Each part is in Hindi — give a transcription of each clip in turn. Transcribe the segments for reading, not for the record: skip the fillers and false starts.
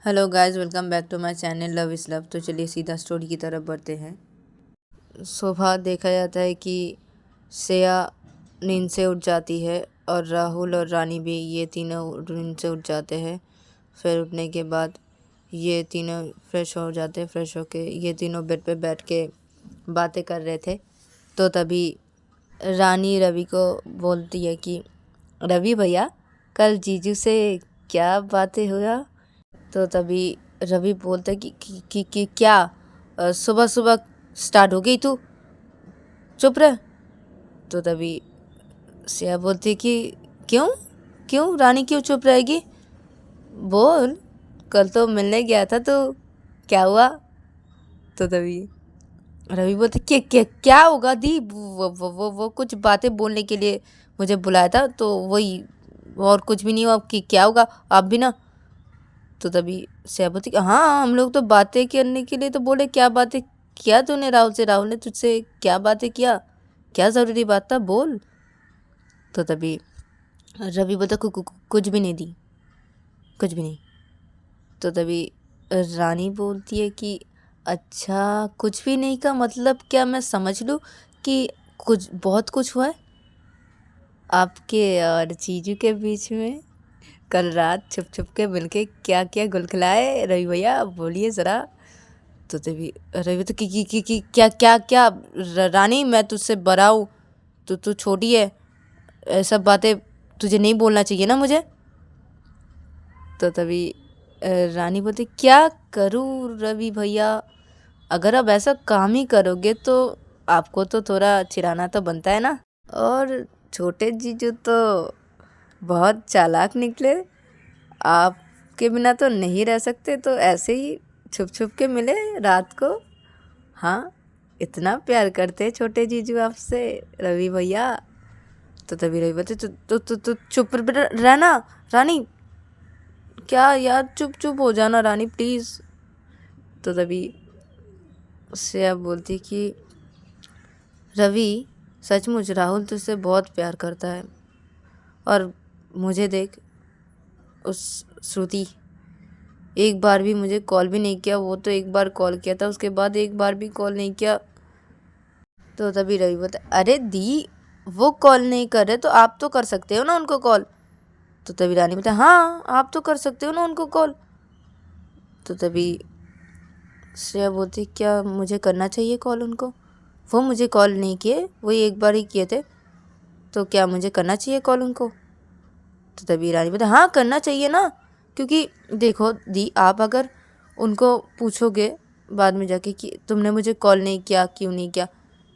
Hello guys, welcome back to my channel love is love. तो चलिए सीधा स्टोरी की तरफ बढ़ते हैं। सुबह देखा जाता है कि श्रेया नींद से उठ जाती है और राहुल और रानी भी ये तीनों नींद से उठ जाते हैं। फिर उठने के बाद ये तीनों फ्रेश हो जाते हैं। फ्रेश होके ये तीनों बेड पे बैठ के बातें कर रहे थे। तो तभी रानी रवि को बोलती है कि रवि भैया, कल जीजू से क्या बातें हुआ। तो तभी रवि बोलता है कि क्या सुबह सुबह स्टार्ट हो गई तू, चुप रह। तो तभी श्रेया बोलती है कि क्यों क्यों रानी, क्यों चुप रहेगी, बोल। कल तो मिलने गया था तो क्या हुआ। तो तभी रवि बोलते क्या होगा दी, वो कुछ बातें बोलने के लिए मुझे बुलाया था, तो वही, और कुछ भी नहीं हुआ कि क्या होगा आप भी ना। तो तभी श्रेया बोलती कि हाँ, हम लोग तो बातें करने के लिए तो बोले, क्या बातें किया तूने राहुल से, राहुल ने तुझसे क्या बातें किया, क्या ज़रूरी बात था, बोल। तो तभी रवि बोलता कुछ भी नहीं दी, कुछ भी नहीं। तो तभी रानी बोलती है कि अच्छा, कुछ भी नहीं का मतलब क्या मैं समझ लूँ कि कुछ बहुत कुछ हुआ है आपके और जीजू के बीच में, कल रात छुप छुप के मिलके क्या क्या गुलखिलाए, रवि भैया बोलिए ज़रा। तो तभी रवि तो कि क्या क्या क्या रानी, मैं तुझसे बड़ा हूँ, तू छोटी है, ऐसा बातें तुझे नहीं बोलना चाहिए ना मुझे। तो तभी रानी बोलती क्या करूँ रवि भैया, अगर आप ऐसा काम ही करोगे तो आपको तो थोड़ा चिढ़ाना तो बनता है ना। और छोटे जीजू तो बहुत चालाक निकले, आपके बिना तो नहीं रह सकते, तो ऐसे ही छुप छुप के मिले रात को। हाँ, इतना प्यार करते छोटे जीजू आपसे रवि भैया। तो तभी रवि बोलते तो चुप रहना रानी, क्या यार, चुप चुप हो जाना रानी प्लीज़। तो तभी श्रेया बोलती कि रवि, सचमुच राहुल तुझसे बहुत प्यार करता है, और मुझे देख, उस श्रुति एक बार भी मुझे कॉल भी नहीं किया, वो तो एक बार कॉल किया था, उसके बाद एक बार भी कॉल नहीं किया। तो तभी रवि बोलता अरे दी, वो कॉल नहीं कर रहे तो आप तो कर सकते हो ना उनको कॉल। तो तभी रानी बोलता हाँ, आप तो कर सकते हो ना उनको कॉल। तो तभी श्रेया बोलती क्या मुझे करना चाहिए कॉल उनको, वो मुझे कॉल नहीं किए, वही एक बार ही किए थे, तो क्या मुझे करना चाहिए कॉल उनको। तो तभी रानी बोलती हाँ, करना चाहिए ना, क्योंकि देखो दी, आप अगर उनको पूछोगे बाद में जाके कि तुमने मुझे कॉल नहीं किया, क्यों नहीं किया,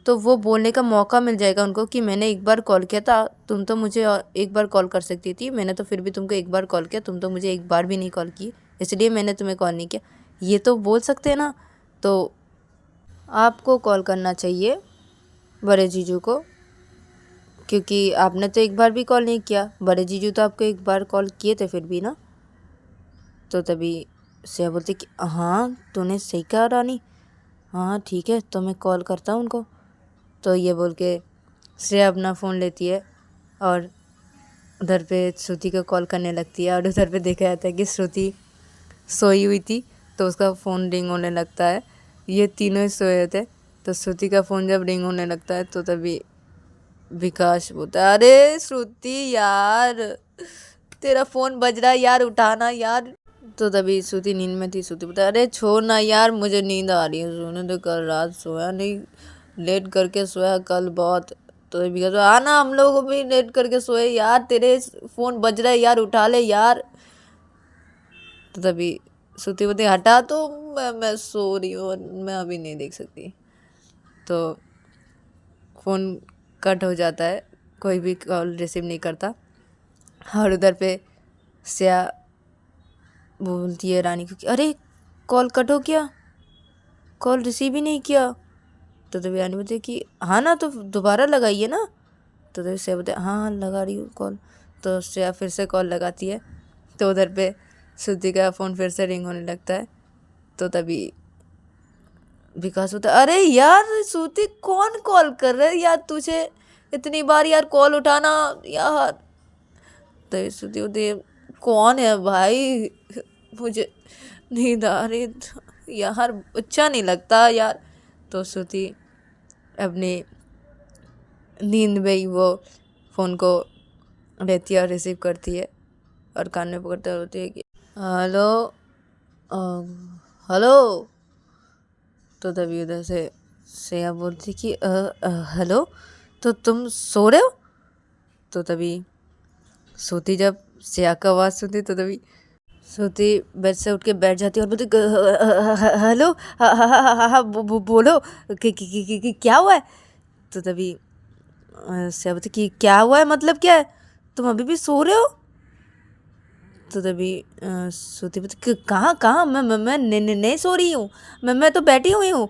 तो वो बोलने का मौका मिल जाएगा उनको कि मैंने एक बार कॉल किया था, तुम तो मुझे एक बार कॉल कर सकती थी, मैंने तो फिर भी तुमको एक बार कॉल किया, तुम तो मुझे एक बार भी नहीं कॉल की, इसलिए मैंने तुम्हें कॉल नहीं किया, ये तो बोल सकते हैं ना। तो आपको कॉल करना चाहिए बड़े जीजू को, क्योंकि आपने तो एक बार भी कॉल नहीं किया, बड़े जीजू तो आपको एक बार कॉल किए थे फिर भी ना। तो तभी श्रेया बोलती कि हाँ, तूने सही कहा रानी, हाँ ठीक है, तो मैं कॉल करता हूँ उनको। तो ये बोल के श्रेया अपना फ़ोन लेती है और उधर पे श्रुति को कॉल करने लगती है, और उधर पे देखा जाता है कि श्रुति सोई हुई थी, तो उसका फ़ोन रिंग होने लगता है। ये तीनों ही सोए थे, तो श्रुति का फ़ोन जब रिंग होने लगता है तो तभी विकास बोलता है अरे श्रुति यार, तेरा फ़ोन बज रहा है यार, उठाना यार। तो तभी श्रुति नींद में थी, श्रुति बोलता अरे छोड़ ना यार, मुझे नींद आ रही है सोने तो, कल रात सोया नहीं, लेट करके सोया कल बहुत। तो विकास बोला ना, हम लोग भी लेट करके सोए यार, तेरे फ़ोन बज रहा है यार, उठा ले यार। तो तभी श्रुति बोलती हटा, तो मैं सो रही हूँ, मैं अभी नहीं देख सकती। तो फ़ोन कट हो जाता है, कोई भी कॉल रिसीव नहीं करता, और उधर पे श्रेया बोलती है रानी को कि अरे कॉल कट हो गया, कॉल रिसीव ही नहीं किया। तो तभी रानी बोलती है कि हाँ ना, तो दोबारा लगाइए ना। तो तभी श्रेया बोलते हाँ हाँ, लगा रही हूँ कॉल। तो श्रेया फिर से कॉल लगाती है, तो उधर पे श्रुति का फ़ोन फिर से रिंग होने लगता है। तो तभी विकास होता है अरे यार श्रुति, कौन कॉल कर रहा है यार तुझे, इतनी बार यार कॉल उठाना यार। तो श्रुति होती है कौन है भाई, मुझे नींद आ रही यार, अच्छा नहीं लगता यार। तो श्रुति अपनी नींद में ही वो फ़ोन को लेती है और रिसीव करती है और कान में पकड़ते होती है कि हेलो, हेलो। तो तभी उधर से श्रेया बोलती कि हेलो, तो तुम सो रहे हो? तो तभी श्रुति जब श्रेया का आवाज़ सुनती तो तभी श्रुति बेड से उठ के बैठ जाती है और बोलती हेलो, हाँ बोलो, क्या हुआ है? तो तभी श्रेया बोलती कि क्या हुआ है, मतलब क्या है, तुम अभी भी सो रहे हो? तो तभी श्रुति बोलती कहाँ कहाँ, मैं नहीं सो रही हूँ, मैं तो बैठी हुई हूँ।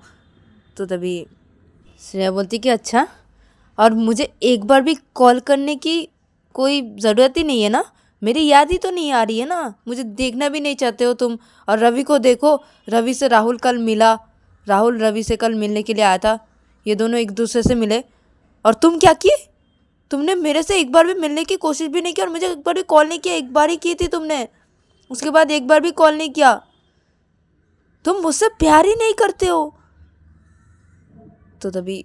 तो तभी श्रेया बोलती कि अच्छा, और मुझे एक बार भी कॉल करने की कोई ज़रूरत ही नहीं है ना? मेरी याद ही तो नहीं आ रही है ना? मुझे देखना भी नहीं चाहते हो तुम? और रवि को देखो, रवि से राहुल कल मिला, राहुल रवि से कल मिलने के लिए आया था, ये दोनों एक दूसरे से मिले, और तुम क्या किए? तुमने मेरे से एक बार भी मिलने की कोशिश भी नहीं की और मुझे एक बार भी कॉल नहीं किया। एक बार ही की थी तुमने, उसके बाद एक बार भी कॉल नहीं किया। तुम मुझसे प्यार ही नहीं करते हो। तो तभी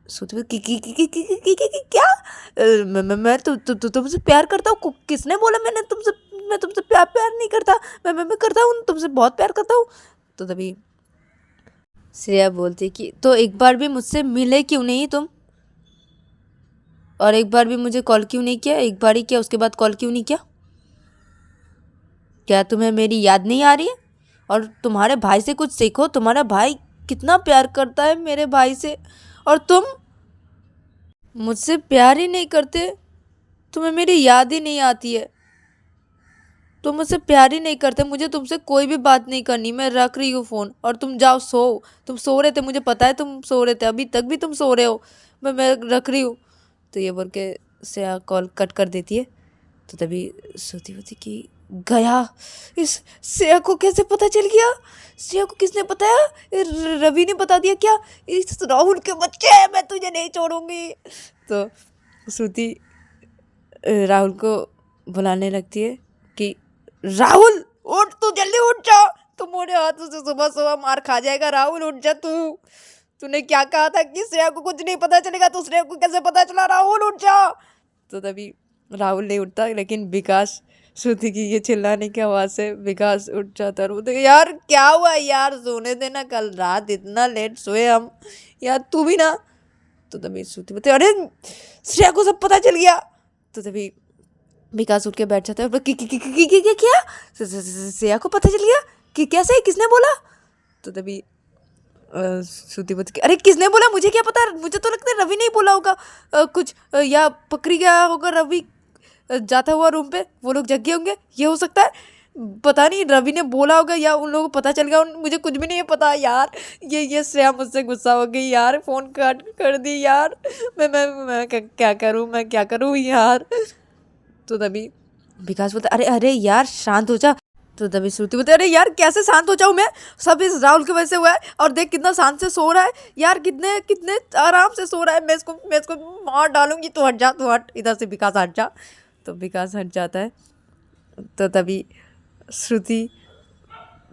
सोचती क्या, मैं तुमसे प्यार करता हूँ? किसने बोला मैंने तुमसे, मैं तुमसे प्यार नहीं करता? मैं करता हूँ, तुमसे बहुत प्यार करता हूँ। तो तभी श्रेया बोलती कि तो एक बार भी मुझसे मिले क्यों नहीं तुम, और एक बार भी मुझे कॉल क्यों नहीं किया? एक बार ही किया, उसके बाद कॉल क्यों नहीं किया? क्या तुम्हें मेरी याद नहीं आ रही है? और तुम्हारे भाई से कुछ सीखो, तुम्हारा भाई कितना प्यार करता है मेरे भाई से, और तुम मुझसे प्यार ही नहीं करते। तुम्हें मेरी याद ही नहीं आती है, तुम मुझसे प्यार ही नहीं करते। मुझे तुमसे कोई भी बात नहीं करनी, मैं रख रही हूँ फ़ोन, और तुम जाओ सो। तुम सो रहे थे, मुझे पता है तुम सो रहे थे, अभी तक भी तुम सो रहे हो। मैं रख रही हूँ। तो ये बोल के श्रेया कॉल कट कर देती है। तो तभी सोती होती कि गया, इस श्रेया को कैसे पता चल गया? श्रेया को किसने बताया? रवि ने बता दिया क्या? इस राहुल के बच्चे, मैं तुझे नहीं छोड़ूंगी। तो श्रुति राहुल को बुलाने लगती है कि राहुल उठ, तू जल्दी उठ जा, तुम्हारे हाथों से सुबह सुबह मार खा जाएगा। राहुल उठ जा, तूने क्या कहा था कि श्रेया को कुछ नहीं पता चलेगा, तो श्रेया को कैसे पता चला? राहुल उठ जा। तो तभी राहुल नहीं उठता, लेकिन विकास श्रुति की ये चिल्लाने की आवाज़ से विकास उठ जाता है और बोलते यार क्या हुआ यार, सोने देना, कल रात इतना लेट सोए हम यार, तू भी ना। तो तभी श्रुति बोलते अरे श्रेया को सब पता चल गया। तो तभी विकास उठ के बैठ जाता है और क्या श्रेया को पता चल गया कि कैसे, किसने बोला? तो तभी श्रुति बोलती अरे किसने बोला, मुझे क्या पता, मुझे तो लगता है रवि नहीं बोला होगा कुछ, या पकड़ी गया होगा रवि जाता हुआ रूम पे, वो लोग जग गए होंगे, ये हो सकता है। पता नहीं रवि ने बोला होगा या उन लोगों को पता चल गया, मुझे कुछ भी नहीं है पता यार। ये श्रेया मुझसे गुस्सा हो गई यार, फ़ोन कट कर दी यार। मैं क्या करूँ, मैं क्या करूँ यार। तो तभी विकास बोलता अरे अरे यार शांत हो जा। तो तभी श्रुति बोलती अरे यार कैसे शांत हो जाऊँ मैं, सब इस राहुल की वजह से हुआ है, और देख कितना शांत से सो रहा है यार, कितने कितने आराम से सो रहा है। मैं इसको मार डालूंगी, तू हट जा, तू हट इधर से, विकास हट जा। तो विकास हट जाता है। तो तभी श्रुति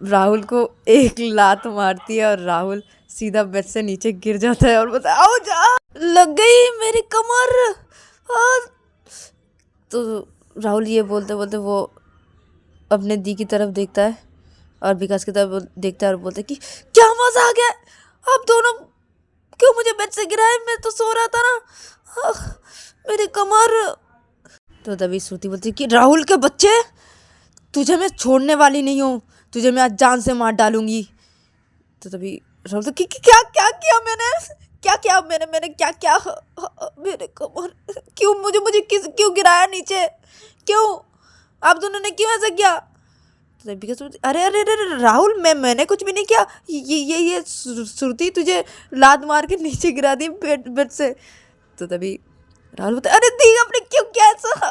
राहुल को एक लात मारती है और राहुल सीधा बेड से नीचे गिर जाता है और बोलता आओ जा, लग गई मेरी कमर। और तो राहुल ये बोलते बोलते वो अपने दी की तरफ देखता है और विकास की तरफ देखता है और बोलता है कि क्या मजा आ गया, आप दोनों क्यों मुझे बेड से गिराए, मैं तो सो रहा था ना, मेरी कमर। तो तभी श्रुति बोलती है कि राहुल के बच्चे, तुझे मैं छोड़ने वाली नहीं हूँ, तुझे मैं आज जान से मार डालूंगी। तो तभी राहुल तो क्या क्या किया मैंने, क्या क्या मैंने क्या क्या, मेरे कमर, क्यों मुझे क्यों गिराया नीचे, क्यों आप दोनों ने क्यों ऐसा किया? तो विकास अरे अरे अरे राहुल, मैंने कुछ भी नहीं किया, ये श्रुति तुझे लात मार के नीचे गिरा दी बेड से। तो तभी राहुल बोलता अरे दी आपने क्यों किया ऐसा,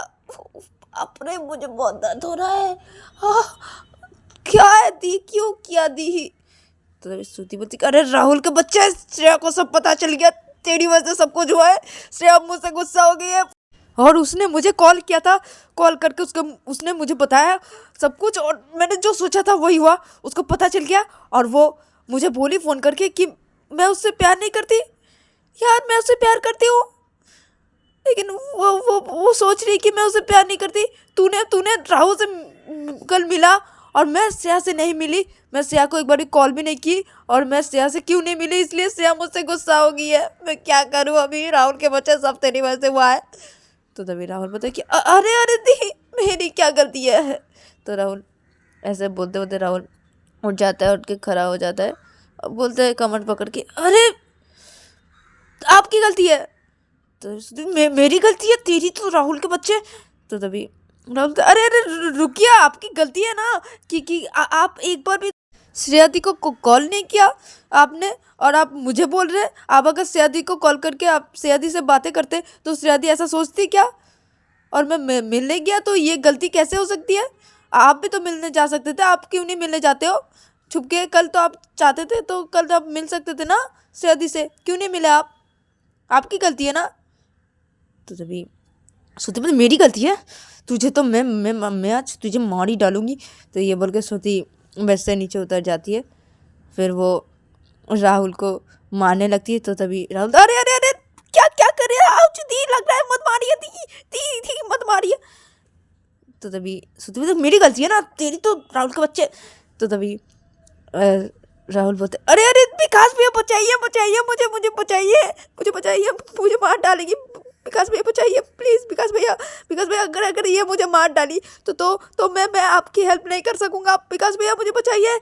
अपने मुझे बहुत दर्द हो रहा है, क्या है दी, क्यों किया दी? तो तभी श्रुति बोलती अरे राहुल के बच्चे, श्रेया को सब पता चल गया, तेरी वजह से सब कुछ हुआ है, श्रेया मुझसे गुस्सा हो गई है, और उसने मुझे कॉल किया था, कॉल करके उसने मुझे बताया सब कुछ, और मैंने जो सोचा था वही हुआ, उसको पता चल गया। और वो मुझे बोली फ़ोन करके कि मैं उससे प्यार नहीं करती। यार मैं उससे प्यार करती हूँ, लेकिन वो सोच रही कि मैं उससे प्यार नहीं करती। तूने तूने राहुल से कल मिला और मैं श्रेया से नहीं मिली। मैं श्रेया को एक बार भी कॉल भी नहीं की, और मैं श्रेया से क्यों नहीं मिली, इसलिए श्रेया मुझसे गुस्सा हो गई है। मैं क्या करूँ अभी, राहुल के बच्चे सब तेरी वजह से हुआ है। तो तभी राहुल बताया कि अरे अरे दी, मेरी क्या गलती है। तो राहुल ऐसे बोलते बोलते राहुल उठ जाता है, उठ के खड़ा हो जाता है, और बोलता है कमर पकड़ के, अरे आपकी गलती है। तो मेरी गलती है, तेरी तो राहुल के बच्चे। तो तभी राहुल अरे अरे रुकिए, आपकी गलती है ना कि आप एक बार भी श्रेया दी को कॉल नहीं किया आपने, और आप मुझे बोल रहे हैं। आप अगर श्रेया दी को कॉल करके आप श्रेया दी से बातें करते तो श्रेया दी ऐसा सोचती क्या? और मैं मिलने गया तो ये गलती कैसे हो सकती है? आप भी तो मिलने जा सकते थे, आप क्यों नहीं मिलने जाते हो छुप के? कल तो आप चाहते थे तो कल तो आप मिल सकते थे ना श्रेया दी से, क्यों नहीं मिले आप? आपकी गलती है ना। तो तभी श्रुति बोली मेरी गलती है, तुझे तो मैं आज तुझे मार ही डालूंगी। तो ये बोल के श्रुति बेड से नीचे उतर जाती है, फिर वो राहुल को मारने लगती है। तो तभी राहुल अरे अरे अरे क्या क्या कर रहे हो, दी लग रहा है, मत मारिए दी मत मारिए। तो तभी श्रुति बोलती मेरी गलती है ना, तेरी तो राहुल के बच्चे। तो तभी राहुल बोलते अरे अरे विकास भैया बचाइए बचाइए मुझे बचाइए, मुझे मार डालेगी, विकास भैया बचाइए प्लीज़, विकास भैया अगर ये मुझे मार डाली तो मैं आपकी हेल्प नहीं कर सकूँगा, विकास भैया मुझे बचाइए।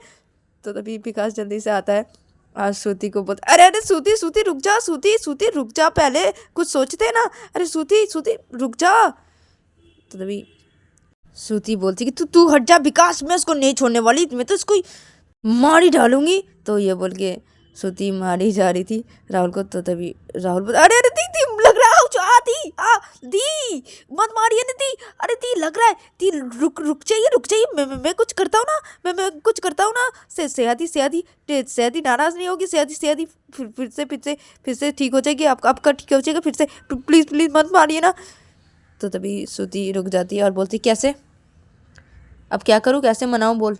तो तभी विकास जल्दी से आता है, आज श्रुति को बोलता अरे अरे श्रुति रुक जा, श्रुति रुक जा, पहले कुछ सोचते ना, अरे श्रुति रुक जा। तो तभी श्रुति बोलती कि तू हट जा विकास, मैं उसको नहीं छोड़ने वाली, मैं तो उसको मार ही डालूंगी। तो ये बोल के श्रुति मारी जा रही थी राहुल को। तो तभी राहुल बोल अरे अरे दी लग रहा है, दी मत मारिए ना दी, अरे दी लग रहा है, दी रुक जाइए, मैं कुछ करता हूँ ना, मैं कुछ करता हूँ ना। सेहदी नाराज़ नहीं होगी, सेहदी फिर से ठीक हो जाएगी, आपका ठीक हो जाएगा फिर से, प्लीज़ मत मारिए ना। तो तभी श्रुति रुक जाती है और बोलती कैसे, अब क्या करूँ, कैसे मनाऊँ बोल।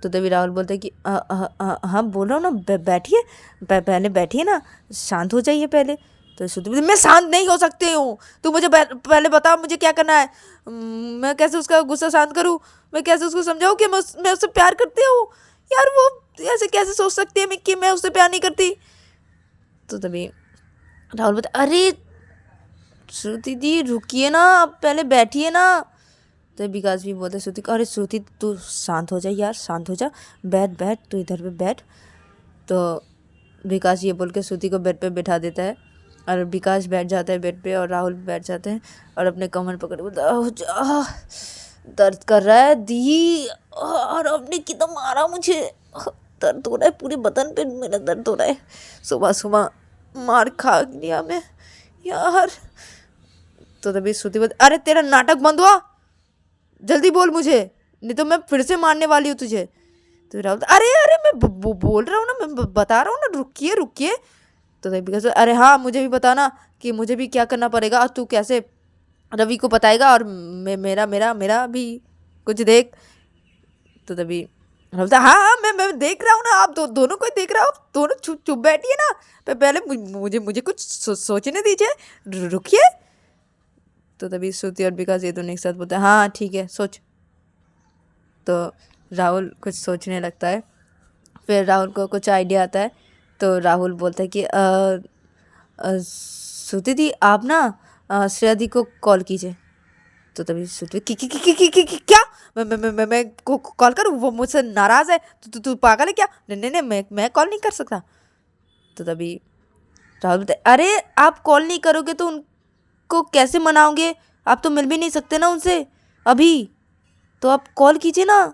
तो तभी राहुल बोलता है कि हाँ बोल रहा हूँ ना, बैठिए पहले बैठिए ना, शांत हो जाइए पहले। तो श्रुति बोलती मैं शांत नहीं हो सकती हूँ, तू मुझे पहले बता मुझे क्या करना है, मैं कैसे उसका गुस्सा शांत करूँ, मैं कैसे उसको समझाऊँ कि मैं उससे प्यार करती हूँ। यार वो ऐसे कैसे सोच सकती है कि मैं उससे प्यार नहीं करती। तो तभी राहुल बोलता अरे श्रुति दी रुकिए ना, आप पहले बैठिए ना। तो विकास भी बोलते श्रुति को अरे श्रुति तू शांत हो जा यार, शांत हो जा, बैठ तू इधर पे बैठ। तो विकास ये बोल के श्रुति को बेड पे बैठा देता है, और विकास बैठ जाता है बेड पे, और राहुल बैठ जाते हैं और अपने कमर पकड़ बोलता दर्द कर रहा है दी, और आपने कितना मारा मुझे, दर्द हो रहा है पूरे बदन पे, मेरा दर्द हो रहा है, सुबह मार खा लिया मैं यार। तो तभी श्रुति बोलती अरे तेरा नाटक बंद हुआ, जल्दी बोल मुझे, नहीं तो मैं फिर से मारने वाली हूँ तुझे। तो राहुल अरे मैं बोल रहा हूँ ना, मैं बता रहा हूँ ना, रुकिए। तो विकास अरे हाँ मुझे भी बताना कि मुझे भी क्या करना पड़ेगा, और तू कैसे रवि को बताएगा, और मेरा भी कुछ देख। तो तभी राहुल हाँ मैं देख रहा हूँ ना, आप दोनों को देख रहा हूँ, दोनों चुप बैठिए ना, पहले मुझे कुछ सोचने दीजिए, रुकिए। तो तभी श्रुति और विकास ये दोनों एक साथ बोलते हैं हाँ ठीक है सोच। तो राहुल कुछ सोचने लगता है, फिर राहुल को कुछ आइडिया आता है। तो राहुल बोलता है कि श्रुति दी आप ना श्रेया दी को कॉल कीजिए। तो तभी श्रुति क्या मैं कॉल करूँ, वो मुझसे नाराज़ है, तू पागल है क्या, नहीं मैं कॉल नहीं कर सकता। तो तभी राहुल बोलता है अरे आप कॉल नहीं करोगे तो को कैसे मनाओगे, आप तो मिल भी नहीं सकते ना उनसे अभी, तो आप कॉल कीजिए ना।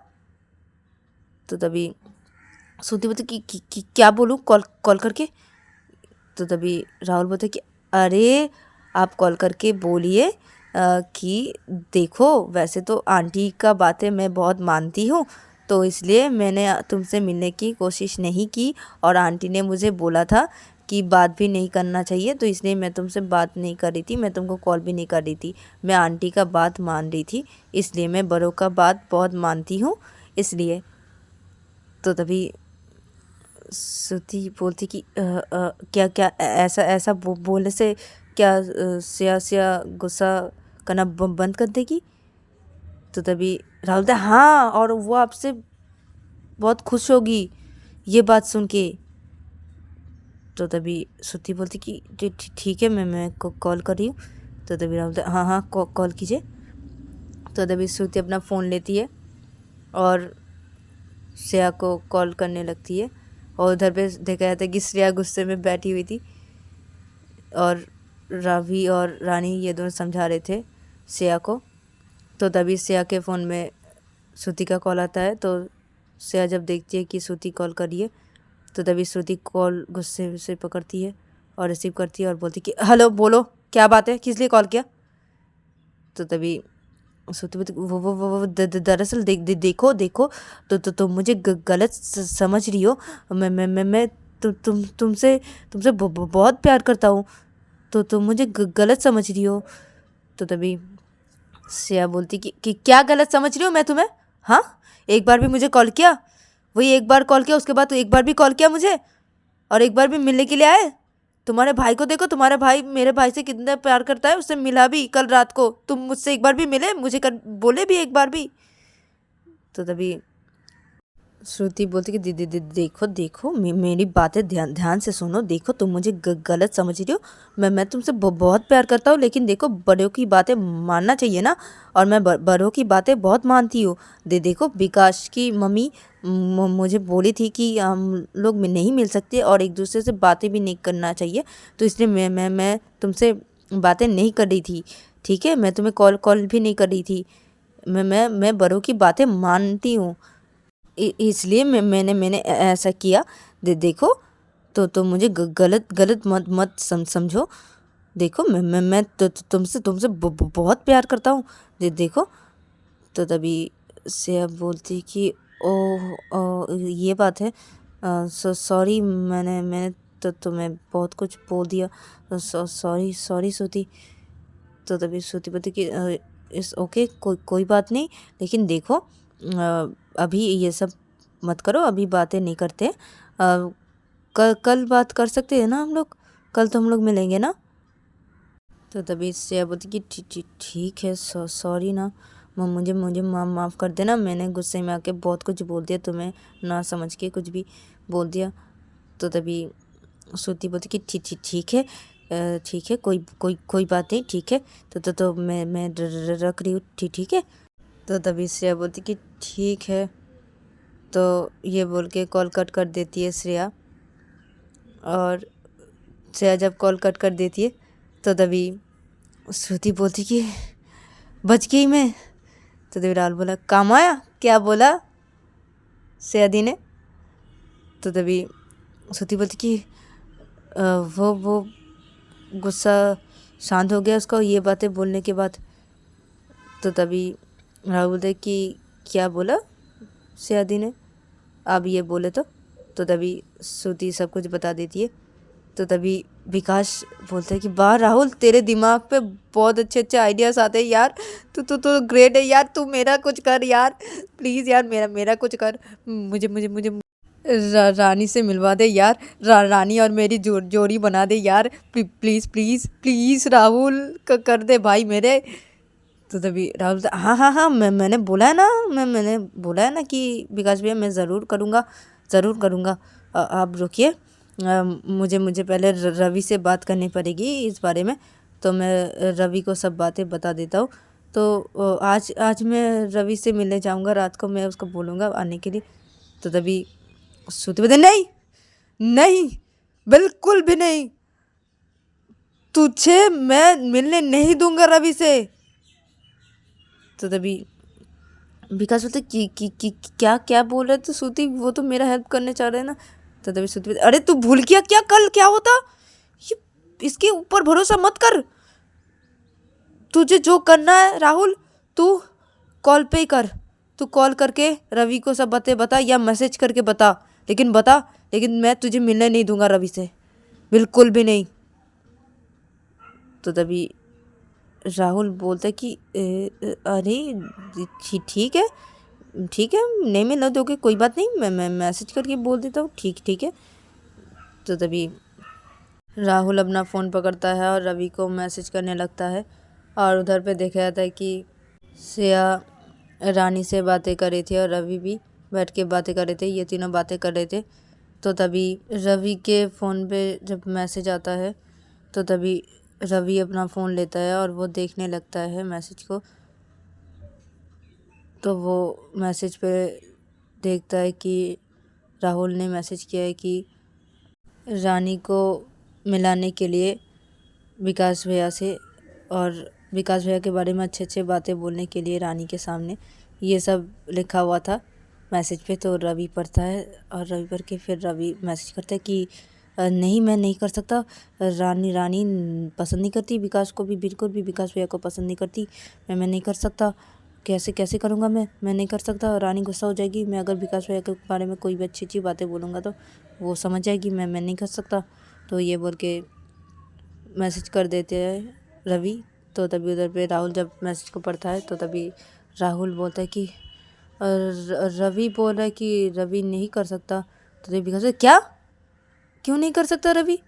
तो तभी श्रुति बोलती कि क्या बोलूँ कॉल करके। तो तभी राहुल बोलते कि अरे आप कॉल करके बोलिए कि देखो वैसे तो आंटी का बातें मैं बहुत मानती हूँ, तो इसलिए मैंने तुमसे मिलने की कोशिश नहीं की, और आंटी ने मुझे बोला था कि बात भी नहीं करना चाहिए, तो इसलिए मैं तुमसे बात नहीं कर रही थी, मैं तुमको कॉल भी नहीं कर रही थी। मैं आंटी का बात मान रही थी, इसलिए मैं बड़ों का बात बहुत मानती हूँ, इसलिए। तो तभी श्रुति बोलती कि क्या क्या ऐसा ऐसा बोलने से क्या सिया सिया गुस्सा करना बंद कर देगी? तो तभी राहुल बोलता हाँ, और वो आपसे बहुत खुश होगी ये बात सुन के। तो तभी श्रुति बोलती कि ठीक है, मैं कॉल कर रही हूँ। तो तभी राहुल बोलता हाँ हाँ कॉल कीजिए। तो तभी श्रुति अपना फ़ोन लेती है और श्रेया को कॉल करने लगती है, और उधर पे देखा जाता है कि श्रेया गुस्से में बैठी हुई थी और रावी और रानी ये दोनों समझा रहे थे श्रेया को। तो तभी श्रेया के फ़ोन में श्रुति का कॉल आता है। तो श्रेया जब देखती है कि श्रुति कॉल करी है, तो तभी श्रुति कॉल गुस्से से पकड़ती है और रिसीव करती है और बोलती कि हेलो, बोलो क्या बात है, किस लिए कॉल किया? तो तभी श्रुति बोलती वो दरअसल देखो देखो, तो मुझे गलत समझ रही हो। मैं तुमसे बहुत प्यार करता हूँ, तो मुझे गलत समझ रही हो। तो तभी श्रेया बोलती कि क्या गलत समझ रही हो मैं तुम्हें? हाँ, एक बार भी मुझे कॉल किया? वही एक बार कॉल किया, उसके बाद तो एक बार भी कॉल किया मुझे, और एक बार भी मिलने के लिए आए? तुम्हारे भाई को देखो, तुम्हारा भाई मेरे भाई से कितना प्यार करता है, उससे मिला भी कल रात को। तुम मुझसे एक बार भी मिले, मुझे बोले भी एक बार भी? तो तभी श्रुति बोलती कि दीदी देखो देखो, मेरी बातें ध्यान से सुनो। देखो तुम मुझे गलत समझ रही हो, मैं तुमसे बहुत प्यार करता हूँ, लेकिन देखो बड़ों की बातें मानना चाहिए ना, और मैं बड़ों की बातें बहुत मानती हूँ। देखो विकास की मम्मी मुझे बोली थी कि हम लोग नहीं मिल सकते और एक दूसरे से बातें भी नहीं करना चाहिए, तो इसलिए मैं तुमसे बातें नहीं कर रही थी, ठीक है? मैं तुम्हें कॉल भी नहीं कर रही थी। मैं बड़ों की बातें मानती हूँ, इसलिए मैंने ऐसा किया। देखो, तो मुझे गलत गलत मत समझो। देखो मैं तुमसे बहुत प्यार करता हूँ। देखो। तो तभी से अब बोलती कि ओह ये बात है, सॉरी, मैंने तो तुम्हें बहुत कुछ बोल दिया, सॉरी श्रुति। तो तभी श्रुति बोलती कि इस ओके, कोई बात नहीं, लेकिन देखो अभी ये सब मत करो, अभी बातें नहीं करते। कल बात कर सकते हैं ना हम लोग? कल तो हम लोग मिलेंगे ना? तो तभी श्रेया बोलती कि ठीक है, सॉरी ना, मुझे माफ़ कर देना, मैंने गुस्से में आके बहुत कुछ बोल दिया तुम्हें, ना समझ के कुछ भी बोल दिया। तो तभी श्रुति बोलती कि ठीक है, ठीक है, कोई बात नहीं, ठीक है। तो मैं रख रही हूँ, ठीक है। तो तभी श्रेया बोलती कि ठीक है। तो ये बोल के कॉल कट कर देती है श्रेया, और श्रेया जब कॉल कट कर देती है, तो तभी श्रुति बोलती कि बच गई मैं। तो तभी राहुल बोला काम आया, क्या बोला श्रेया दी ने? तो तभी श्रुति बोलती कि वो गुस्सा शांत हो गया उसका ये बातें बोलने के बाद। तो तभी राहुल बोलते कि क्या बोला श्रेया दी ने, आप ये बोले तो तभी श्रुति सब कुछ बता देती है। तो तभी विकास बोलता है कि वाह राहुल, तेरे दिमाग पे बहुत अच्छे अच्छे आइडियाज़ आते हैं यार, तू ग्रेट है यार, तू मेरा कुछ कर यार, प्लीज़ यार, मेरा कुछ कर, मुझे रानी से मिलवा दे यार, रानी और मेरी जोड़ी बना दे यार, प्लीज़ प्लीज़ प्लीज़ राहुल, कर दे भाई मेरे। तो तभी राहुल हाँ मैंने बोला है ना, मैंने बोला है ना कि विकास भैया मैं ज़रूर करूँगा। आप रुकिए, मुझे पहले रवि से बात करनी पड़ेगी इस बारे में, तो मैं रवि को सब बातें बता देता हूँ। तो आज मैं रवि से मिलने जाऊँगा रात को, मैं उसको बोलूँगा आने के लिए। तो तभी श्रुति बोलती नहीं, बिल्कुल भी नहीं, तुझे मैं मिलने नहीं दूंगा रवि से। तो तभी विकास बोलते कि क्या बोल रहे थे श्रुति, वो तो मेरा हेल्प करने चाह रहे हैं ना। तो तभी श्रुति बोलती अरे तू भूल गया क्या कल क्या होता, ये इसके ऊपर भरोसा मत कर, तुझे जो करना है राहुल तू कॉल पे ही कर, तू कॉल करके रवि को सब बातें बता या मैसेज करके बता, लेकिन मैं तुझे मिलने नहीं दूंगा रवि से। बिल्कुल भी नहीं। तो तभी राहुल बोलता है कि अरे ठीक है, ठीक है, नहीं मिलना दोगे कोई बात नहीं, मैं मैसेज करके बोल देता हूँ, ठीक ठीक है। तो तभी राहुल अपना फ़ोन पकड़ता है और रवि को मैसेज करने लगता है। और उधर पे देखा जाता है कि श्रेया रानी से बातें कर रही थी और रवि भी बैठ के बातें कर रहे थे, ये तीनों बातें कर रहे थे। तो तभी रवि के फ़ोन पे जब मैसेज आता है तो तभी रवि अपना फ़ोन लेता है और वो देखने लगता है मैसेज को। तो वो मैसेज पे देखता है कि राहुल ने मैसेज किया है कि रानी को मिलाने के लिए विकास भैया से, और विकास भैया के बारे में अच्छे अच्छे बातें बोलने के लिए रानी के सामने, ये सब लिखा हुआ था मैसेज पे। तो रवि पढ़ता है और रवि पढ़ के फिर रवि मैसेज करता है कि नहीं, मैं नहीं कर सकता, रानी रानी पसंद नहीं करती विकास को भी, बिल्कुल भी विकास भैया को पसंद नहीं करती, मैं नहीं कर सकता, कैसे कैसे करूँगा मैं नहीं कर सकता, रानी गुस्सा हो जाएगी, मैं अगर विकास भैया के बारे में कोई भी अच्छी अच्छी बातें बोलूँगा तो वो समझ जाएगी, मैं नहीं कर सकता। तो ये बोल के मैसेज कर देते हैं रवि। तो तभी उधर पे राहुल जब मैसेज को पढ़ता है तो तभी राहुल बोलता है कि रवि बोल रहा है कि रवि नहीं कर सकता। तो तभी विकास क्या, क्यों नहीं कर सकता रवि?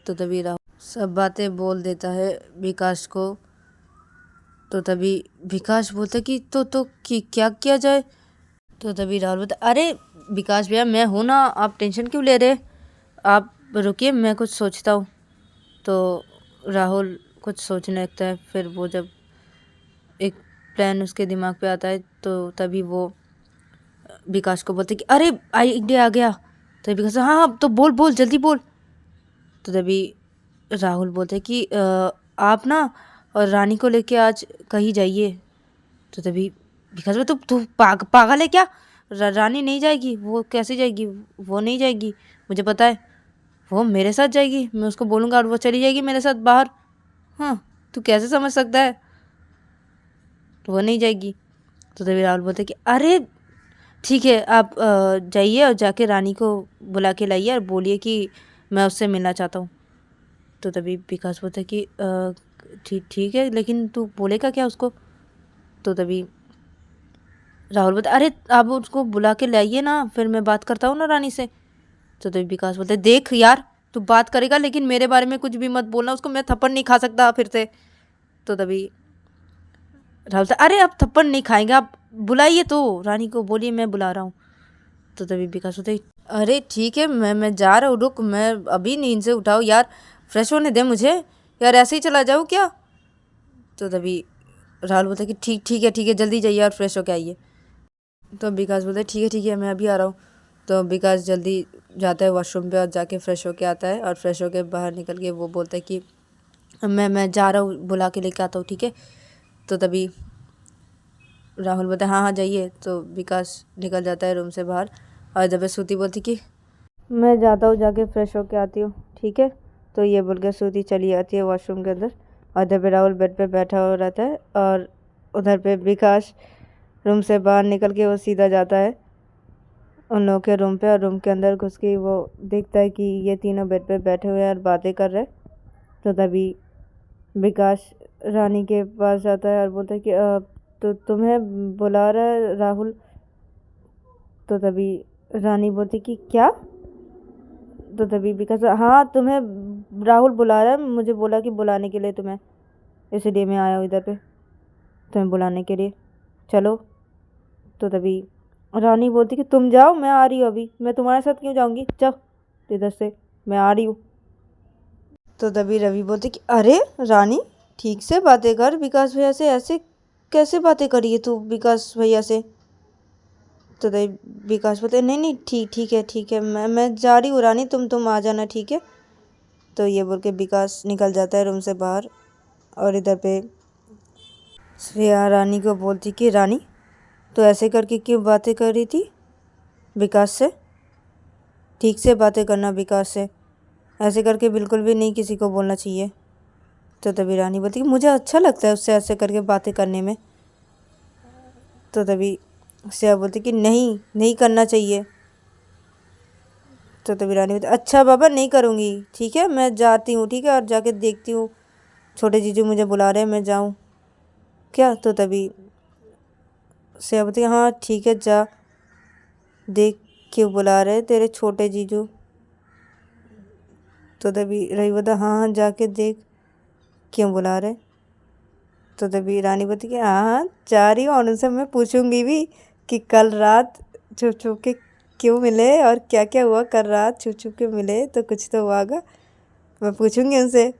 तो तभी राहुल सब बातें बोल देता है विकास को। तो तभी विकास बोलता है कि क्या किया जाए? तो तभी राहुल बोलता अरे विकास भैया मैं हूँ ना, आप टेंशन क्यों ले रहे, आप रुकिए मैं कुछ सोचता हूँ। तो राहुल कुछ सोचने लगता है, फिर वो जब एक प्लान उसके दिमाग पे आता है तो तभी वो विकास को बोलते कि अरे आइडिया आ गया। तो विकास हाँ हाँ तो बोल बोल जल्दी बोल। तो तभी राहुल बोलते कि आप ना और रानी को लेके आज कहीं जाइए। तो तभी विकास बोलते तू पागल है क्या, रानी नहीं जाएगी, वो कैसे जाएगी, वो नहीं जाएगी, मुझे पता है, वो मेरे साथ जाएगी, मैं उसको बोलूँगा और वो चली जाएगी मेरे साथ बाहर। हाँ तू कैसे समझ सकता है, वो नहीं जाएगी। तो तभी राहुल बोलते कि अरे ठीक है आप जाइए और जाके रानी को बुला के लाइए और बोलिए कि मैं उससे मिलना चाहता हूँ। तो तभी विकास बोलता है कि ठीक ठीक है लेकिन तू बोलेगा क्या उसको? तो तभी राहुल बोलता अरे आप उसको बुला के लाइए ना, फिर मैं बात करता हूँ ना रानी से। तो तभी विकास बोलते देख यार तू बात करेगा लेकिन मेरे बारे में कुछ भी मत बोलना उसको, मैं थप्पड़ नहीं खा सकता फिर से। तो तभी राहुल अरे आप थप्पड़ नहीं खाएंगे, आप बुलाइए तो रानी को, बोलिए मैं बुला रहा हूँ। तो तभी विकास होता है अरे ठीक है मैं जा रहा हूँ, रुक मैं अभी नींद से उठाओ यार, फ्रेश होने दे मुझे यार, ऐसे ही चला जाऊँ क्या? तो तभी राहुल बोलता है कि ठीक है जल्दी जाइए और फ्रेश होके आइए। तो विकास बोलता है ठीक है मैं अभी आ रहा हूँ। तो विकास जल्दी जाता है वॉशरूम पे और जाके फ्रेश होके आता है और फ्रेश होके बाहर निकल के वो बोलता है कि मैं जा रहा हूँ, बुला के लेके आता हूँ, ठीक है। तो तभी राहुल बोलता है हाँ जाइए। तो विकास निकल जाता है रूम से बाहर और जब श्रुति बोलती कि मैं जाता हूँ, जाके फ्रेश होके आती हूँ, ठीक है। तो ये बोल के श्रुति चली आती है वॉशरूम के अंदर और इधर पे राहुल बेड पे बैठा हुआ रहता है और उधर पे विकास रूम से बाहर निकल के वो सीधा जाता है उन लोगों के रूम पे और रूम के अंदर घुस के वो देखता है कि ये तीनों बेड पे बैठे हुए हैं और बातें कर रहे हैं। तो तभी विकास रानी के पास जाता है और बोलता है कि तो तुम्हें बुला रहा है राहुल। तो तभी रानी बोलती कि क्या? तो तभी विकास हाँ तुम्हें राहुल बुला रहा है, मुझे बोला कि बुलाने के लिए तुम्हें, इसलिए मैं आया हूँ इधर पे तुम्हें बुलाने के लिए, चलो। तो तभी रानी बोलती कि तुम जाओ मैं आ रही हूँ, अभी मैं तुम्हारे साथ क्यों जाऊँगी, जाओ इधर से, मैं आ रही हूँ। तो तभी रवि बोलती कि अरे रानी ठीक से बातें कर विकास भैया से, ऐसे कैसे बातें करिए तू विकास भैया से? तो तभी विकास बोलते नहीं ठीक है मैं जा रही हूँ रानी, तुम आ जाना, ठीक है। तो ये बोल के विकास निकल जाता है रूम से बाहर और इधर पे श्रेया रानी को बोलती कि रानी तो ऐसे करके क्यों बातें कर रही थी विकास से, ठीक से बातें करना विकास से, ऐसे करके बिल्कुल भी नहीं किसी को बोलना चाहिए। तो तभी रानी बोलती कि मुझे अच्छा लगता है उससे ऐसे करके बातें करने में। तो तभी श्रेया बोलती कि नहीं नहीं करना चाहिए। तो तभी रानी बोलती अच्छा बाबा नहीं करूँगी, ठीक है मैं जाती हूँ, ठीक है, और जाके देखती हूँ छोटे जीजू मुझे बुला रहे हैं, मैं जाऊँ क्या। तो तभी सेया बोलती हाँ ठीक है जा, देख क्यों बुला रहे तेरे छोटे जीजू। तो तभी रवि बोलता हाँ हाँ जाके देख क्यों बुला रहे। तो तभी रानी बोलती कि हाँ हाँ जा रही हूँ, और उनसे मैं पूछूंगी भी कि कल रात छुप छुप के क्यों मिले और क्या क्या हुआ, कल रात छुप छुप के मिले तो कुछ तो हुआ होगा, मैं पूछूंगी उनसे।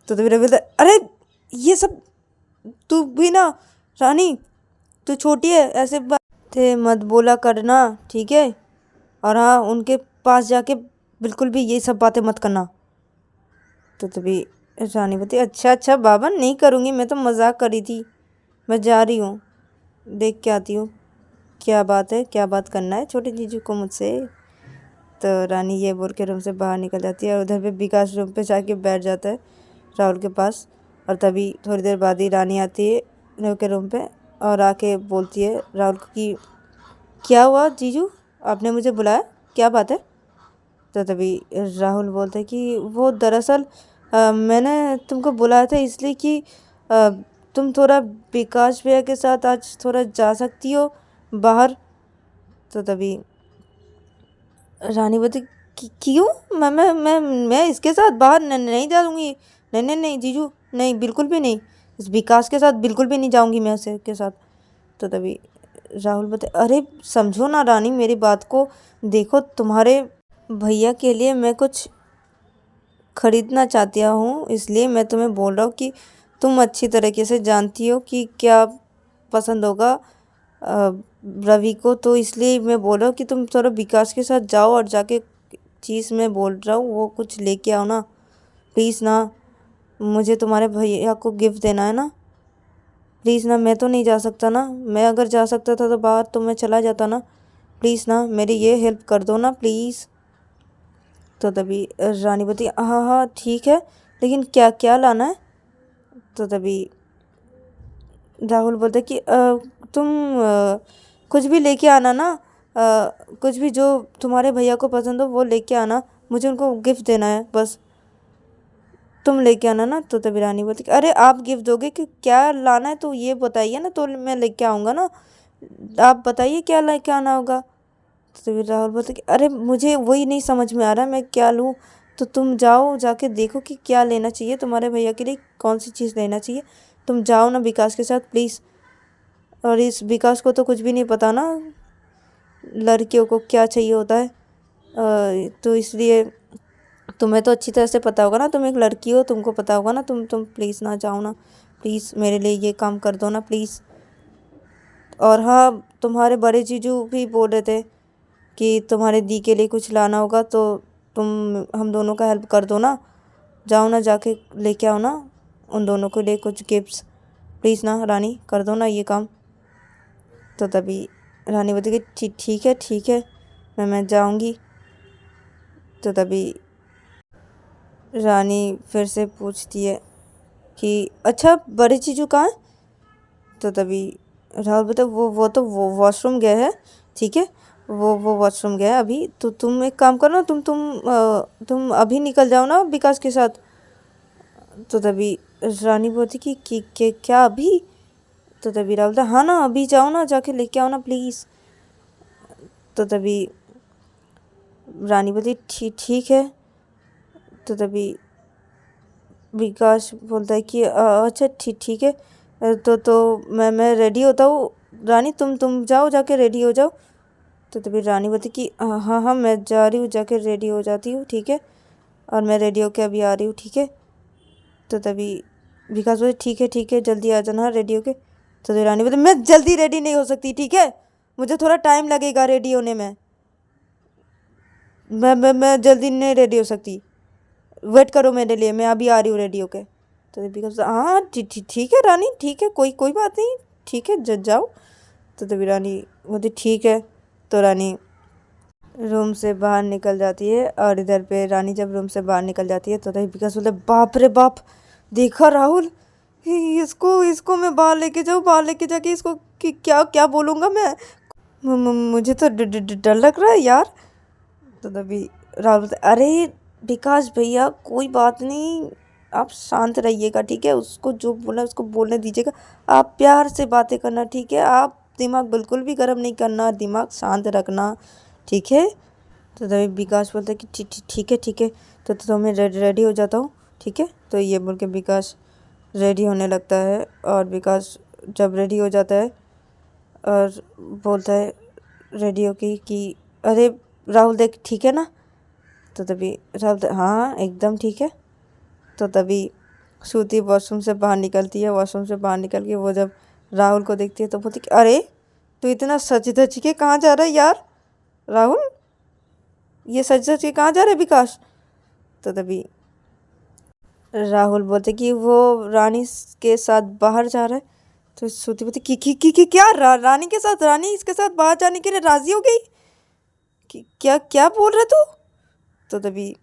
तो तभी रवि बोलता अरे ये सब तू भी ना रानी, तू छोटी है, ऐसे बातें मत बोला करना, ठीक है, और हाँ उनके पास जाके बिल्कुल भी ये सब बातें मत करना। तो तभी रानी बोलती अच्छा अच्छा बाबा नहीं करूँगी, मैं तो मजाक करी थी, मैं जा रही हूँ, देख के आती हूँ क्या बात है, क्या बात करना है छोटे जीजू को मुझसे। तो रानी ये बोल के रूम से बाहर निकल जाती है और उधर पे विकास रूम पे जाके बैठ जाता है राहुल के पास। और तभी थोड़ी देर बाद ही रानी आती है राहुल के रूम पे और आके बोलती है राहुल को कि क्या हुआ जीजू, आपने मुझे बुलाया, क्या बात है। तो तभी राहुल बोलता है कि वो दरअसल मैंने तुमको बुलाया था इसलिए कि अ, तुम थोड़ा विकास भैया के साथ आज थोड़ा जा सकती हो बाहर। तो तभी रानी बोलती क्यों, मैं इसके साथ बाहर नहीं जाऊँगी, नहीं नहीं नहीं जीजू नहीं, बिल्कुल भी नहीं, इस विकास के साथ बिल्कुल भी नहीं जाऊँगी मैं उसके साथ। तो तभी राहुल बोलते अरे समझो ना रानी मेरी बात को, देखो तुम्हारे भैया के लिए मैं कुछ खरीदना चाहती हूँ, इसलिए मैं तुम्हें बोल रहा हूँ कि तुम अच्छी तरीके से जानती हो कि क्या पसंद होगा रवि को, तो इसलिए मैं बोल रहा हूँ कि तुम थोड़ा विकास के साथ जाओ और जाके चीज़ मैं बोल रहा हूँ वो कुछ लेके आओ ना प्लीज़ ना, मुझे तुम्हारे भैया को गिफ्ट देना है ना, प्लीज़ ना, मैं तो नहीं जा सकता ना, मैं अगर जा सकता था तो बाहर तो मैं चला जाता ना, प्लीज़ ना मेरी ये हेल्प कर दो ना प्लीज़। तो तभी रानी बोलती हाँ हाँ ठीक है, लेकिन क्या क्या लाना है। तो तभी राहुल बोलते कि तुम कुछ भी लेके आना ना, कुछ भी जो तुम्हारे भैया को पसंद हो वो लेके आना, मुझे उनको गिफ्ट देना है बस, तुम लेके आना ना। तो तभी रानी बोलती कि अरे आप गिफ्ट दोगे कि क्या लाना है तो ये बताइए ना, तो मैं लेके आऊँगा ना, आप बताइए क्या लेके आना होगा। तो तभी राहुल बोलते कि अरे मुझे वही नहीं समझ में आ रहा मैं क्या लूँ, तो तुम जाओ जाके देखो कि क्या लेना चाहिए तुम्हारे भैया के लिए, कौन सी चीज़ लेना चाहिए, तुम जाओ ना विकास के साथ प्लीज़। और इस विकास को तो कुछ भी नहीं पता ना लड़कियों को क्या चाहिए होता है, तो इसलिए तुम्हें तो अच्छी तरह से पता होगा ना, तुम एक लड़की हो, तुमको पता होगा ना, तुम प्लीज़ ना जाओ ना, प्लीज़ मेरे लिए ये काम कर दो ना प्लीज़। और हाँ तुम्हारे बड़े जीजू भी बोल रहे थे कि तुम्हारे दी के लिए कुछ लाना होगा तो तुम हम दोनों का हेल्प कर दो ना, जाओ ना जाके लेके आओ ना उन दोनों के लिए कुछ गिफ्ट्स, प्लीज़ ना रानी कर दो ना ये काम। तो तभी रानी बोलती कि ठीक है मैं जाऊंगी। तो तभी रानी फिर से पूछती है कि अच्छा बड़े जीजू कहाँ हैं। तो तभी राहुल बोलता वो तो वो वॉशरूम गए हैं, ठीक है, वो वॉशरूम गया है अभी, तो तुम एक काम करो ना, तुम अभी निकल जाओ ना विकास के साथ। तो तभी रानी बोलती कि क्या अभी। तो तभी राहुल बोलता हाँ ना अभी जाओ ना, जाके लेके आओ ना प्लीज़। तो तभी रानी बोलती ठीक है। तो तभी विकास बोलता है कि अच्छा ठीक है, तो मैं रेडी होता हूँ रानी, तुम जाओ जाके रेडी हो जाओ। तो तभी रानी बोलती कि हाँ हाँ मैं जा रही हूँ, जाके रेडी हो जाती हूँ, ठीक है, और मैं रेडी होके अभी आ रही हूँ, ठीक है। तो तभी विकास बोले ठीक है जल्दी आ जाना रेडी होके। तो तभी रानी बोलती मैं जल्दी रेडी नहीं हो सकती, ठीक है, मुझे थोड़ा टाइम लगेगा रेडी होने में, मैं जल्दी नहीं रेडी हो सकती, वेट करो मेरे लिए, मैं अभी आ रही हूँ रेडी होके। तो विकास हाँ ठीक है रानी, ठीक है, कोई कोई बात नहीं, ठीक है जाओ। तो तभी रानी बोलती ठीक है। तो रानी रूम से बाहर निकल जाती है और इधर पे रानी जब रूम से बाहर निकल जाती है तो तभी विकास बोलते बाप रे बाप, देखा राहुल, इसको इसको मैं बाहर लेके जाऊँ, बाहर लेके जाके इसको कि क्या क्या बोलूँगा मैं, मुझे तो डर लग रहा है यार। तो तभी राहुल बोलता है, अरे विकास भैया कोई बात नहीं, आप शांत रहिएगा, ठीक है, उसको जो बोला उसको बोलने दीजिएगा, आप प्यार से बातें करना, ठीक है, आप दिमाग बिल्कुल भी गर्म नहीं करना, दिमाग शांत रखना, ठीक है। तो तभी विकास बोलता है कि ठीक है ठीक है, तो मैं रेडी हो जाता हूँ, ठीक है। तो ये बोल के विकास रेडी होने लगता है, और विकास जब रेडी हो जाता है और बोलता है रेडी हो कि अरे राहुल देख ठीक है ना। तो तभी राहुल हाँ एकदम ठीक है। तो तभी श्रुति वॉशरूम से बाहर निकलती है, वॉशरूम से बाहर निकल के वो जब राहुल को देखती है तो बोलती कि अरे तू इतना सच धज के कहाँ जा रहा है यार राहुल, ये सच धज के कहाँ जा रहा है विकास। तो तभी राहुल बोलते कि वो रानी के साथ बाहर जा रहा है। तो श्रुति बोलती कि क्या रानी के साथ, रानी इसके साथ बाहर जाने के लिए राजी हो गई कि क्या क्या बोल रहे तू। तो तभी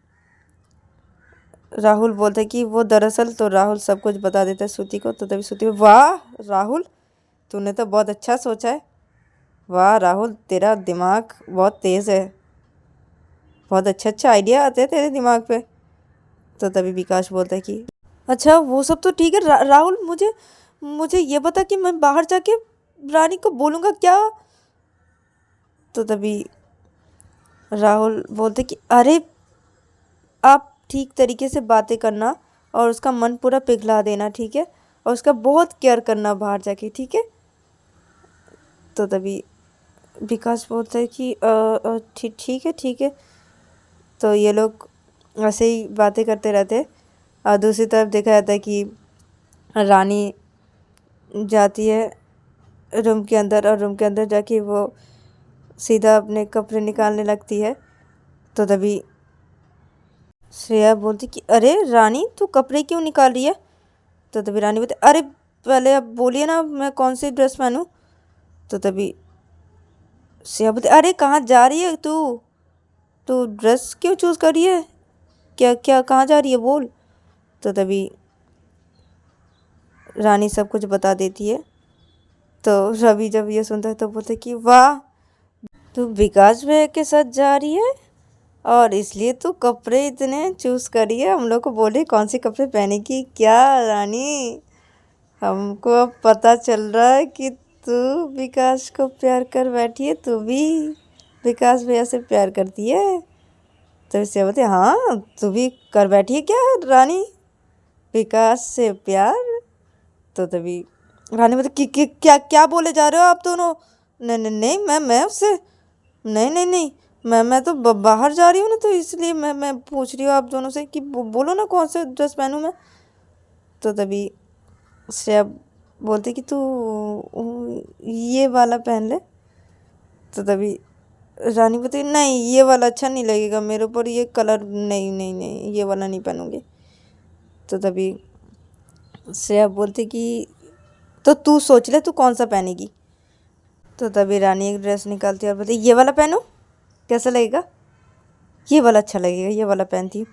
राहुल बोलता है कि वो दरअसल, तो राहुल सब कुछ बता देता है श्रुति को। तो तभी श्रुति वाह राहुल तूने तो बहुत अच्छा सोचा है, वाह राहुल तेरा दिमाग बहुत तेज़ है, बहुत अच्छा आइडिया आते हैं तेरे दिमाग पे। तो तभी विकास बोलता है कि अच्छा वो सब तो ठीक है राहुल, मुझे मुझे ये बता कि मैं बाहर जाके रानी को बोलूँगा क्या। तो तभी राहुल बोलते कि अरे आप ठीक तरीके से बातें करना और उसका मन पूरा पिघला देना, ठीक है, और उसका बहुत केयर करना बाहर जाके, ठीक है। तो तभी विकास बोलता है कि ठीक है ठीक है। तो ये लोग ऐसे ही बातें करते रहते हैं, और दूसरी तरफ देखा जाता है कि रानी जाती है रूम के अंदर, और रूम के अंदर जाके वो सीधा अपने कपड़े निकालने लगती है। तो तभी श्रेया बोलती कि अरे रानी तू कपड़े क्यों निकाल रही है। तो तभी रानी बोलती अरे पहले अब बोलिए ना मैं कौन सी ड्रेस पहनूं। तो तभी श्रेया बोलती अरे कहाँ जा रही है तू, तू ड्रेस क्यों चूज़ कर रही है, क्या क्या कहाँ जा रही है बोल। तो तभी रानी सब कुछ बता देती है। तो रवि जब ये सुनता है तो बोलते कि वाह तू विकास भैया के साथ जा रही है और इसलिए तू कपड़े इतने चूज़ करी है, हम लोग को बोले कौन से कपड़े पहनेगी क्या रानी, हमको अब पता चल रहा है कि तू विकास को प्यार कर बैठी है, तू भी विकास भैया से प्यार करती है। तो इससे बोलते हाँ तू भी कर बैठी है क्या रानी विकास से प्यार। तो तभी रानी बोलती कि क्या क्या बोले जा रहे हो आप दोनों, नहीं नहीं नहीं मैं उससे नहीं नहीं नहीं मैं तो बाहर जा रही हूँ ना, तो इसलिए मैं पूछ रही हूँ आप दोनों से कि बोलो ना कौन सा ड्रेस पहनूँ मैं। तो तभी श्रेया बोलती कि तू ये वाला पहन ले। तो तभी रानी बोलती नहीं ये वाला अच्छा नहीं लगेगा मेरे ऊपर, ये कलर नहीं नहीं नहीं ये वाला नहीं पहनूंगी। तो तभी श्रेया बोलती कि तो तू सोच ले तू कौन सा पहनेगी। तो तभी रानी एक ड्रेस निकालती है और बोलती ये वाला पहनो कैसा लगेगा, ये वाला अच्छा लगेगा ये वाला पहनती हूँ।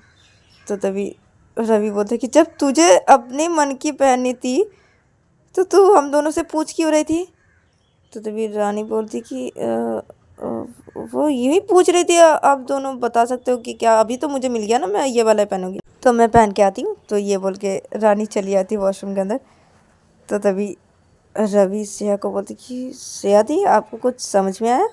तो तभी रवि बोलते कि जब तुझे अपने मन की पहननी थी तो तू हम दोनों से पूछ क्यों रही थी। तो तभी रानी बोलती कि वो यूँ ही पूछ रही थी, आप दोनों बता सकते हो कि क्या, अभी तो मुझे मिल गया ना मैं ये वाला पहनूंगी तो मैं पहन के आती हूँ। तो ये बोल के रानी चली आती वॉशरूम के अंदर। तो तभी रवि श्रेया को बोलती कि श्रेया दी आपको कुछ समझ में आया,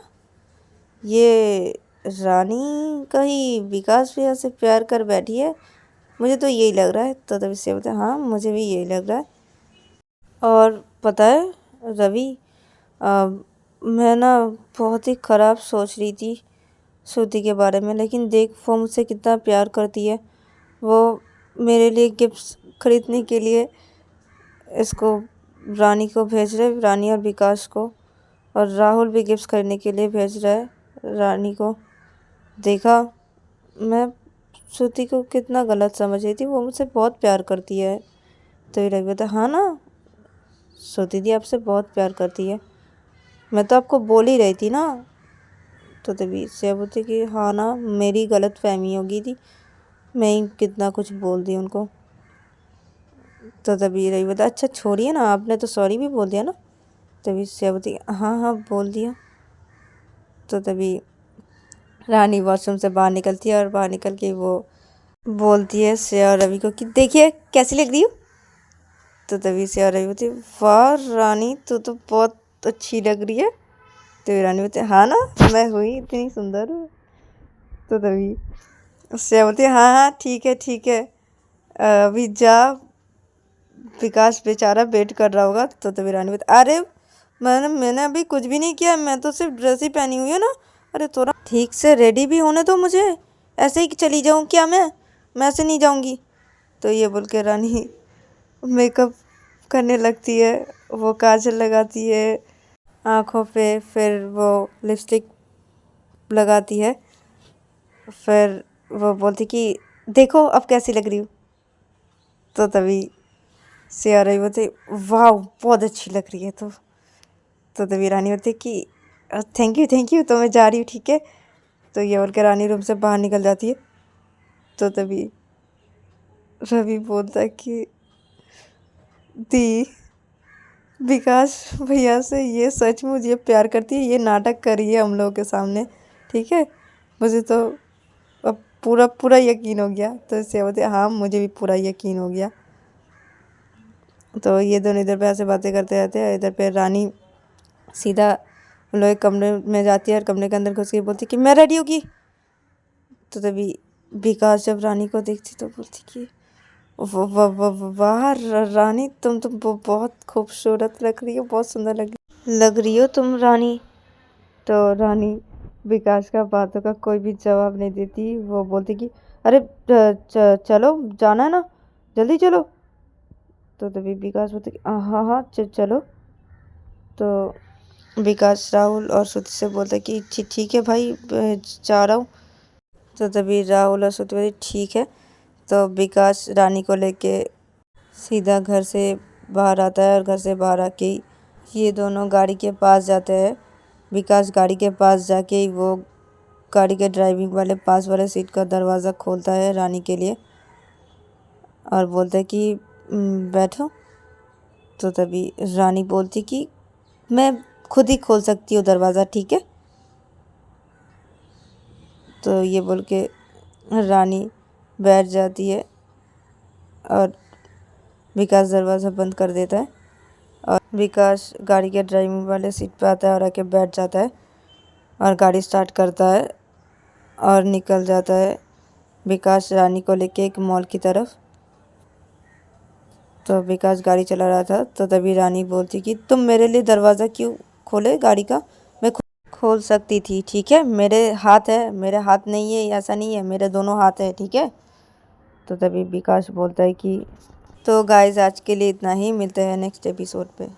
ये रानी कहीं विकास भैया से प्यार कर बैठी है, मुझे तो यही लग रहा है। तो तभी श्रेया बोलती हाँ मुझे भी यही लग रहा है। और पता है रवि मैं ना बहुत ही ख़राब सोच रही थी श्रुति के बारे में, लेकिन देख वो मुझसे कितना प्यार करती है, वो मेरे लिए गिफ्ट्स खरीदने के लिए इसको रानी को भेज रहे, रानी और विकास को, और राहुल भी गिफ्ट्स खरीदने के लिए भेज रहा है रानी को। देखा मैं श्रुति को कितना गलत समझ रही थी, वो मुझसे बहुत प्यार करती है। तो ये रवि बोलता हाँ ना श्रुति दी आपसे बहुत प्यार करती है, मैं तो आपको बोल ही रही थी ना। तो तभी से बोलते कि हाँ ना मेरी गलत फहमी हो गई थी, मैं ही कितना कुछ बोल दी उनको। तो तभी रवि बोलता अच्छा छोड़िए ना आपने तो सॉरी भी बोल दिया ना। तभी से बोलती हाँ हाँ बोल दिया। तो तभी रानी वॉशरूम से बाहर निकलती है और बाहर निकल के वो बोलती है श्रेया और रवि को कि देखिए कैसी लग रही हो। तो तभी श्रेया और रवि बोलती है वाह रानी तू तो बहुत अच्छी लग रही है। तो रानी बोलती है हाँ ना, मैं हुई इतनी सुंदर। तो तभी श्रेया बोलती है हाँ हाँ ठीक है ठीक है, अभी जा, विकास बेचारा वेट कर रहा होगा। तो तभी रानी बोलती अरे मैंने अभी कुछ भी नहीं किया, मैं तो सिर्फ ड्रेस ही पहनी हुई है ना। अरे थोड़ा ठीक से रेडी भी होने दो मुझे, ऐसे ही चली जाऊँ क्या मैं ऐसे नहीं जाऊँगी। तो ये बोल के रानी मेकअप करने लगती है, वो काजल लगाती है आँखों पे, फिर वो लिपस्टिक लगाती है, फिर वो बोलती कि देखो अब कैसी लग रही हूँ। तो तभी श्रेया रही बोलती वाह बहुत अच्छी लग रही है। तो तभी रानी बोलती कि थैंक यू, तो मैं जा रही हूँ ठीक है। तो ये बोल के रानी रूम से बाहर निकल जाती है। तो तभी रवि बोलता है कि दी विकास भैया से ये सचमुच ये प्यार करती है, ये नाटक कर रही है हम लोगों के सामने, ठीक है। मुझे तो अब पूरा पूरा यकीन हो गया। तो इससे बोलते हाँ मुझे भी पूरा यकीन हो गया। तो ये दोनों इधर पे ऐसे बातें करते रहते हैं। इधर पे रानी सीधा उन लोग कमरे में जाती है और कमरे के अंदर घुस के बोलती कि मैं रेडी होगी। तो तभी विकास जब रानी को देखती तो बोलती कि वाह रानी तुम तो बहुत खूबसूरत लग रही हो, बहुत सुंदर लग रही हो तुम रानी। तो रानी विकास का बातों का कोई भी जवाब नहीं देती। वो बोलती कि अरे चलो जाना है ना, जल्दी चलो। तो तभी विकास बोलते कि हाँ हाँ चलो। तो विकास राहुल और श्रुति से बोलता कि ठीक है भाई जा रहा हूँ। तो तभी राहुल और श्रुति बोलते ठीक है। तो विकास रानी को लेके सीधा घर से बाहर आता है और घर से बाहर आके ये दोनों गाड़ी के पास जाते हैं। विकास गाड़ी के पास जाके ही वो गाड़ी के ड्राइविंग वाले पास वाले सीट का दरवाज़ा खोलता है रानी के लिए और बोलता है कि बैठो। तो तभी रानी बोलती कि मैं खुद ही खोल सकती हूँ दरवाज़ा, ठीक है। तो ये बोल के रानी बैठ जाती है और विकास दरवाज़ा बंद कर देता है और विकास गाड़ी के ड्राइविंग वाले सीट पे आता है और आके बैठ जाता है और गाड़ी स्टार्ट करता है और निकल जाता है विकास रानी को लेके एक मॉल की तरफ। तो विकास गाड़ी चला रहा था। तो तभी रानी बोलती कि तुम मेरे लिए दरवाज़ा क्यों खोले गाड़ी का, मैं खोल सकती थी, ठीक है। मेरे हाथ है, मेरे हाथ नहीं है ऐसा नहीं है, मेरे दोनों हाथ है, ठीक है। तो तभी विकास बोलता है कि तो गाइस आज के लिए इतना ही, मिलते हैं नेक्स्ट एपिसोड पे।